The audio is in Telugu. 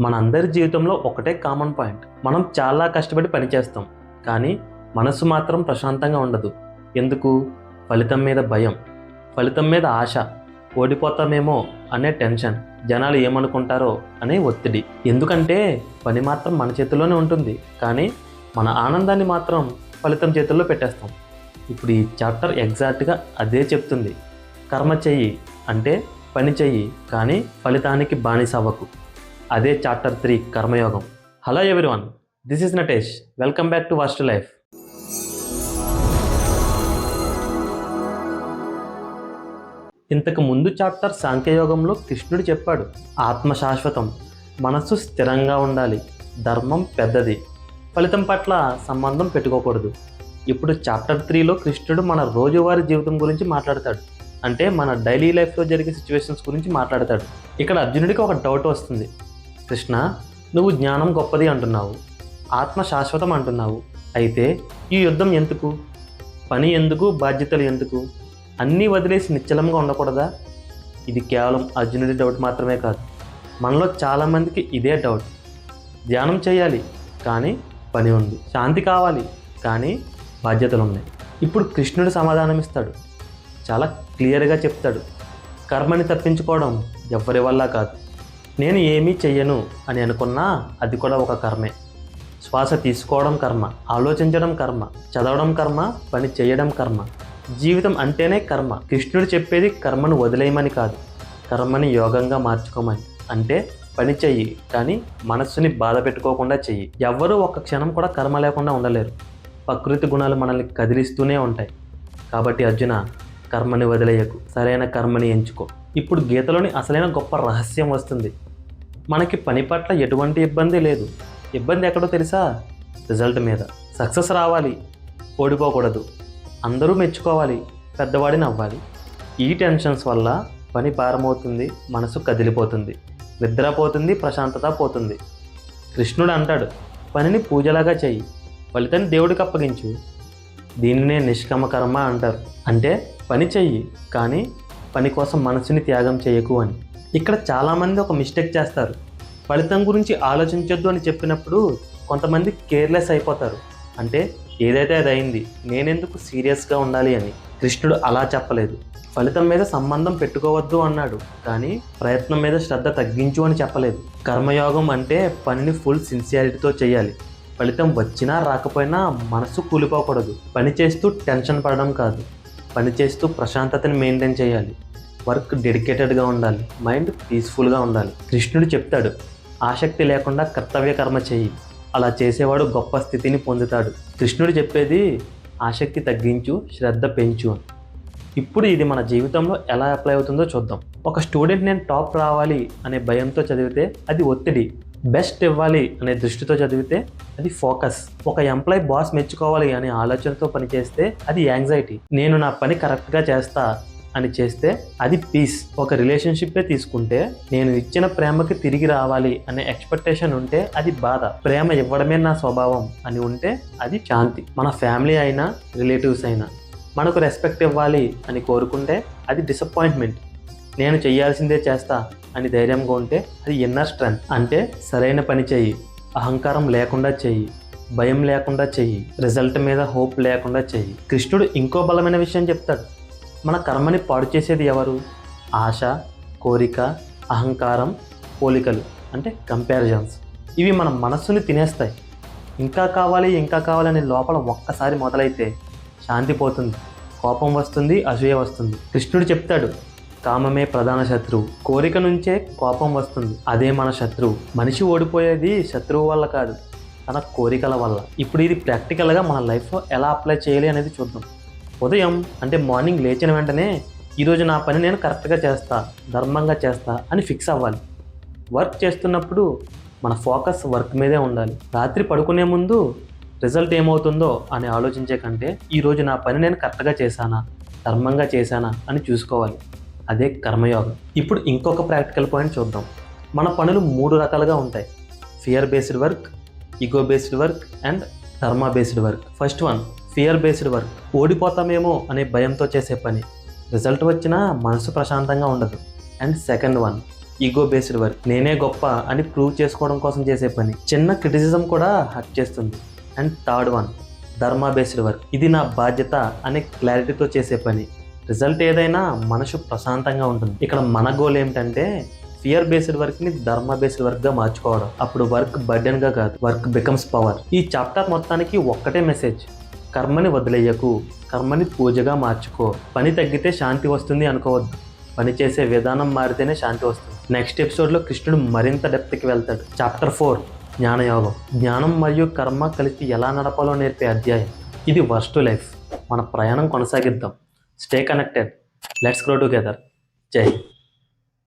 మనందరి జీవితంలో ఒకటే కామన్ పాయింట్. మనం చాలా కష్టపడి పనిచేస్తాం, కానీ మనసు మాత్రం ప్రశాంతంగా ఉండదు. ఎందుకు? ఫలితం మీద భయం, ఫలితం మీద ఆశ, ఓడిపోతామేమో అనే టెన్షన్, జనాలు ఏమనుకుంటారో అనే ఒత్తిడి. ఎందుకంటే పని మాత్రం మన చేతుల్లోనే ఉంటుంది, కానీ మన ఆనందాన్ని మాత్రం ఫలితం చేతుల్లో పెట్టేస్తాం. ఇప్పుడు ఈ చాప్టర్ ఎగ్జాక్ట్గా అదే చెప్తుంది. కర్మ చెయ్యి అంటే పని చెయ్యి, కానీ ఫలితానికి బానిస అవ్వకు. అదే చాప్టర్ 3 కర్మయోగం. Hello everyone, this is Natesh. Welcome back to vast life. ఇంతకు ముందు చాప్టర్ సాంఖ్యయోగంలో కృష్ణుడు చెప్పాడు, ఆత్మ శాశ్వతం, మనస్సు స్థిరంగా ఉండాలి, ధర్మం పెద్దది, ఫలితం పట్ల సంబంధం పెట్టుకోకూడదు. ఇప్పుడు చాప్టర్ 3లో కృష్ణుడు మన రోజువారీ జీవితం గురించి మాట్లాడతాడు. అంటే మన డైలీ లైఫ్లో జరిగే సిచ్యువేషన్స్ గురించి మాట్లాడతాడు. ఇక్కడ అర్జునుడికి ఒక డౌట్ వస్తుంది. కృష్ణ, నువ్వు జ్ఞానం గొప్పది అంటున్నావు, ఆత్మ శాశ్వతం అంటున్నావు, అయితే ఈ యుద్ధం ఎందుకు? పని ఎందుకు? బాధ్యతలు ఎందుకు? అన్నీ వదిలేసి నిశ్చలంగా ఉండకూడదా? ఇది కేవలం అర్జునుడి డౌట్ మాత్రమే కాదు, మనలో చాలామందికి ఇదే డౌట్. ధ్యానం చేయాలి, కానీ పని ఉంది. శాంతి కావాలి, కానీ బాధ్యతలు ఉన్నాయి. ఇప్పుడు కృష్ణుడు సమాధానం ఇస్తాడు. చాలా క్లియర్గా చెప్తాడు. కర్మని తప్పించుకోవడం ఎవ్వరి వల్ల కాదు. నేను ఏమీ చెయ్యను అని అనుకున్నా అది కూడా ఒక కర్మే. శ్వాస తీసుకోవడం కర్మ, ఆలోచించడం కర్మ, చదవడం కర్మ, పని చేయడం కర్మ. జీవితం అంటేనే కర్మ. కృష్ణుడు చెప్పేది కర్మను వదిలేయమని కాదు, కర్మని యోగంగా మార్చుకోమని. అంటే పని చెయ్యి, కానీ మనస్సుని బాధ పెట్టుకోకుండా చెయ్యి. ఎవ్వరూ ఒక్క క్షణం కూడా కర్మ లేకుండా ఉండలేరు. ప్రకృతి గుణాలు మనల్ని కదిలిస్తూనే ఉంటాయి. కాబట్టి అర్జున, కర్మని వదిలేయకు, సరైన కర్మని ఎంచుకో. ఇప్పుడు గీతలోని అసలైన గొప్ప రహస్యం వస్తుంది. మనకి పని పట్ల ఎటువంటి ఇబ్బంది లేదు. ఇబ్బంది ఎక్కడో తెలుసా? రిజల్ట్ మీద. సక్సెస్ రావాలి, ఓడిపోకూడదు, అందరూ మెచ్చుకోవాలి, పెద్దవాడిని అవ్వాలి. ఈ టెన్షన్స్ వల్ల పని భారమవుతుంది, మనసు కదిలిపోతుంది, నిద్రపోతుంది, ప్రశాంతత పోతుంది. కృష్ణుడు అంటాడు, పనిని పూజలాగా చెయ్యి, ఫలితాన్ని దేవుడికి అప్పగించు. దీనినే నిష్కామ కర్మ అంటారు. అంటే పని చెయ్యి, కానీ పని కోసం మనసుని త్యాగం చేయకు అని. ఇక్కడ చాలామంది ఒక మిస్టేక్ చేస్తారు. ఫలితం గురించి ఆలోచించొద్దు అని చెప్పినప్పుడు కొంతమంది కేర్లెస్ అయిపోతారు. అంటే ఏదైతే అది అయింది, నేనెందుకు సీరియస్గా ఉండాలి అని. కృష్ణుడు అలా చెప్పలేదు. ఫలితం మీద సంబంధం పెట్టుకోవద్దు అన్నాడు, కానీ ప్రయత్నం మీద శ్రద్ధ తగ్గించు అని చెప్పలేదు. కర్మయోగం అంటే పనిని ఫుల్ సిన్సియారిటీతో చేయాలి. ఫలితం వచ్చినా రాకపోయినా మనసు కూలిపోకూడదు. పని చేస్తూ టెన్షన్ పడడం కాదు, పని చేస్తూ ప్రశాంతతని మెయింటైన్ చేయాలి. వర్క్ డెడికేటెడ్గా ఉండాలి, మైండ్ పీస్ఫుల్గా ఉండాలి. కృష్ణుడు చెప్తాడు, ఆసక్తి లేకుండా కర్తవ్య కర్మ చెయ్యి, అలా చేసేవాడు గొప్ప స్థితిని పొందుతాడు. కృష్ణుడు చెప్పేది ఆసక్తి తగ్గించు, శ్రద్ధ పెంచు అని. ఇప్పుడు ఇది మన జీవితంలో ఎలా అప్లై అవుతుందో చూద్దాం. ఒక స్టూడెంట్ నేను టాప్ రావాలి అనే భయంతో చదివితే అది ఒత్తిడి. బెస్ట్ ఇవ్వాలి అనే దృష్టితో చదివితే అది ఫోకస్. ఒక ఎంప్లాయ్ బాస్ మెచ్చుకోవాలి అనే ఆలోచనతో పనిచేస్తే అది యాంగ్జైటీ. నేను నా పని కరెక్ట్గా చేస్తా అని చేస్తే అది పీస్. ఒక రిలేషన్షిప్పే తీసుకుంటే నేను ఇచ్చిన ప్రేమకి తిరిగి రావాలి అనే ఎక్స్పెక్టేషన్ ఉంటే అది బాధ. ప్రేమ ఇవ్వడమే నా స్వభావం అని ఉంటే అది శాంతి. మన ఫ్యామిలీ అయినా రిలేటివ్స్ అయినా మనకు రెస్పెక్ట్ ఇవ్వాలి అని కోరుకుంటే అది డిసప్పాయింట్మెంట్. నేను చేయాల్సిందే చేస్తా అని ధైర్యంగా ఉంటే అది ఇన్నర్ స్ట్రెంగ్త్. అంటే సరైన పని చెయ్యి, అహంకారం లేకుండా చెయ్యి, భయం లేకుండా చెయ్యి, రిజల్ట్ మీద హోప్ లేకుండా చెయ్యి. కృష్ణుడు ఇంకో బలమైన విషయం చెప్తాడు. మన కర్మని పాడు చేసేది ఎవరు? ఆశ, కోరిక, అహంకారం, పోలికలు, అంటే కంపారిజన్స్. ఇవి మన మనస్సుని తినేస్తాయి. ఇంకా కావాలి, ఇంకా కావాలని లోపల ఒక్కసారి మొదలైతే శాంతి పోతుంది, కోపం వస్తుంది, అసూయ వస్తుంది. కృష్ణుడు చెప్తాడు, కామమే ప్రధాన శత్రువు. కోరిక నుంచే కోపం వస్తుంది, అదే మన శత్రువు. మనిషి ఓడిపోయేది శత్రువు వల్ల కాదు, తన కోరికల వల్ల. ఇప్పుడు ఇది ప్రాక్టికల్గా మన లైఫ్లో ఎలా అప్లై చేయాలి అనేది చూద్దాం. ఉదయం అంటే మార్నింగ్ లేచిన వెంటనే ఈరోజు నా పని నేను కరెక్ట్గా చేస్తా, ధర్మంగా చేస్తా అని ఫిక్స్ అవ్వాలి. వర్క్ చేస్తున్నప్పుడు మన ఫోకస్ వర్క్ మీదే ఉండాలి. రాత్రి పడుకునే ముందు రిజల్ట్ ఏమవుతుందో అని ఆలోచించే కంటే ఈరోజు నా పని నేను కరెక్ట్గా చేశానా, ధర్మంగా చేశానా అని చూసుకోవాలి. అదే కర్మయోగం. ఇప్పుడు ఇంకొక ప్రాక్టికల్ పాయింట్ చూద్దాం. మన పనులు 3 రకాలుగా ఉంటాయి: fear based work, ego based work and dharma based work. First one fear based work. ఓడిపోతామేమో అనే భయంతో చేసే పని, రిజల్ట్ వచ్చినా మనసు ప్రశాంతంగా ఉండదు. And second one ego based work, నేనే గొప్ప అని ప్రూవ్ చేసుకోవడం కోసం చేసే పని. చిన్న క్రిటిసిజం కూడా హర్ట్ చేస్తుంది. అండ్ థర్డ్ వన్, ధర్మ బేస్డ్ వర్క్, ఇది నా బాధ్యత అనే క్లారిటీతో చేసే పని. రిజల్ట్ ఏదైనా మనసు ప్రశాంతంగా ఉంటుంది. ఇక్కడ మన గోల్ ఏమిటంటే ఫియర్ బేస్డ్ వర్క్ని ధర్మ బేస్డ్ వర్క్గా మార్చుకోవడం. అప్పుడు వర్క్ బర్డెన్గా కాదు, వర్క్ బికమ్స్ పవర్. ఈ చాప్టర్ మొత్తానికి ఒక్కటే మెసేజ్: కర్మని వదిలేయకు, కర్మని పూజగా మార్చుకో. పని తగ్గితే శాంతి వస్తుంది అనుకోవద్దు, పని చేసే విధానం మారితేనే శాంతి వస్తుంది. నెక్స్ట్ ఎపిసోడ్లో కృష్ణుడు మరింత డెప్త్కి వెళ్తాడు. చాప్టర్ 4, జ్ఞానయోగం. జ్ఞానం మరియు కర్మ కలిసి ఎలా నడపాలో నేర్పే అధ్యాయం. ఇది వర్స్ట్ లైఫ్. మన ప్రయాణం కొనసాగిద్దాం. Stay connected. Let's grow together. జై హింద్.